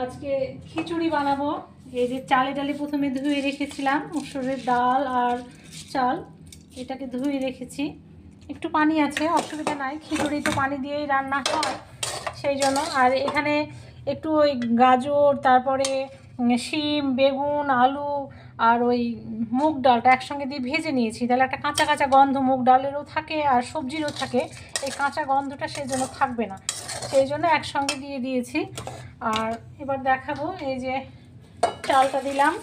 আজকে খিচুড়ি বানাবো। এই যে চালে ডালে প্রথমে ধুয়ে রেখেছিলাম, মসুরের ডাল আর চাল, এটাকে ধুয়ে রেখেছি। একটু পানি আছে, অসুবিধা নাই, খিচুড়ি তো পানি দিয়েই রান্না হয় সেই জন্য। আর এখানে একটু ওই গাজর, তারপরে শিম, বেগুন, আলু আর ওই মুগ ডালটা একসঙ্গে দিয়ে ভেজে নিয়েছি, তাহলে একটা কাঁচা কাঁচা গন্ধ মুগ ডালেরও থাকে আর সবজিরও থাকে, এই কাঁচা গন্ধটা সেই জন্য থাকবে না, সেই জন্য একসঙ্গে দিয়ে দিয়েছি। আর এবার দেখাবো, এই যে চালটা দিলাম,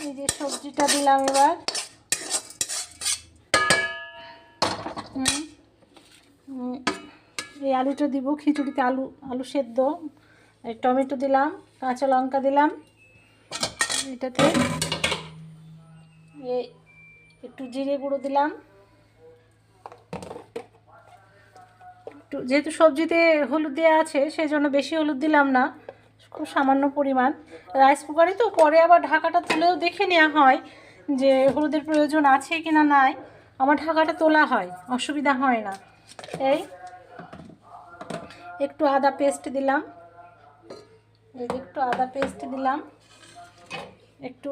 এই যে সবজিটা দিলাম, এবার এই আলুটা দিব খিচুড়িতে, আলু সেদ্ধ, টমেটো দিলাম, কাঁচা লঙ্কা দিলাম এটাতে, একটু জিরে গুঁড়ো দিলাম, একটু যেহেতু সবজিতে হলুদ দেওয়া আছে সেই জন্য বেশি হলুদ দিলাম না, খুব সামান্য পরিমাণ। রাইস কুকারে তো পরে আবার ঢাকাটা তুলেও দেখে নেওয়া হয় যে হলুদের প্রয়োজন আছে কি না নাই, আমার ঢাকাটা তোলা হয়, অসুবিধা হয় না। এই একটু আদা পেস্ট দিলাম, এই যে একটু আদা পেস্ট দিলাম, একটু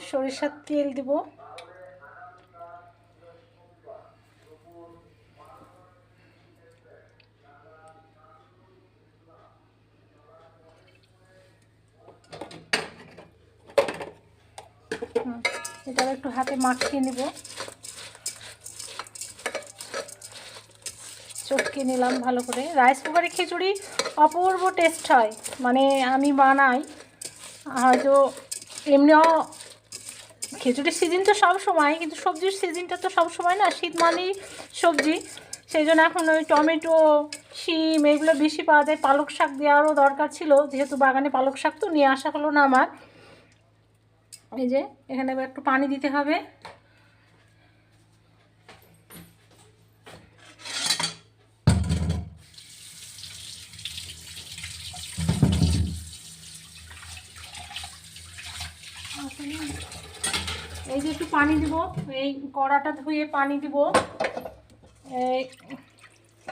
সরিষার তেল দিব, এটা একটু হাতে মাখিয়ে নিব, চটকে নিলাম ভালো করে। রাইস কুকারে খিচুড়ি অপূর্ব টেস্ট হয়, মানে আমি বানাই, হয়তো এমনিও খিচুড়ির সিজন তো সব সময়, কিন্তু সবজির সিজনটা তো সব সময় না, শীত মানেই সবজি, সেই জন্য এখন ওই টমেটো, শিম এগুলো বেশি পাওয়া যায়। পালক শাক দেওয়ারও দরকার ছিল, যেহেতু বাগানে পালক শাক তো নিয়ে আসা হলো না আমার। এই যে এখানে এবার একটু পানি দিতে হবে, এই যে একটু পানি দিব, এই কড়াটা ধুয়ে পানি দিব, এই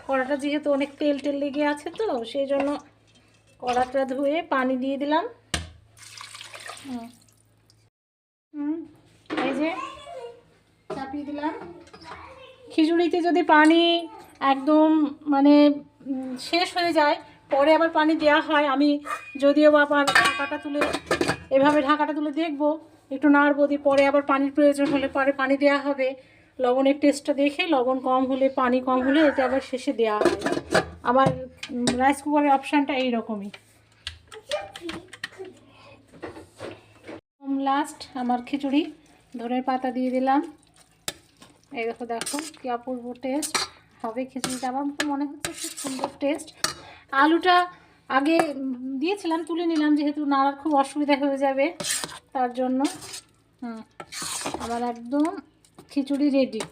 কড়াটা যেহেতু অনেক তেল তেল লেগে আছে তো সেই জন্য কড়াটা ধুয়ে পানি দিয়ে দিলাম। এই যে চাপিয়ে দিলাম। খিচুড়িতে যদি পানি একদম মানে শেষ হয়ে যায়, পরে আবার পানি দেওয়া হয়, আমি যদিও আবার ঢাকাটা তুলে এভাবে ঢাকাটা তুলে দেখবো, একটু নাড়বো, দিয়ে পরে আবার পানির প্রয়োজন হলে পরে পানি দেওয়া হবে, লবণের টেস্টটা দেখে, লবণ কম হলে, পানি কম হলে এটা আবার শেষে দেওয়া হয়। আমার রাইস কুকারের অপশানটা এইরকমই। লাস্ট আমার খিচুড়ি, ধনের পাতা দিয়ে দিলাম, এই দেখো, দেখো কি অপূর্ব টেস্ট হবে খিচুড়িটা, আমার তো মনে হচ্ছে খুব সুন্দর টেস্ট। আলুটা আগে দিয়েছিলাম, তুলে নিলাম, যেহেতু নাড়ার খুব অসুবিধা হয়ে যাবে তার জন্য। আমার একদম খিচুড়ি রেডি।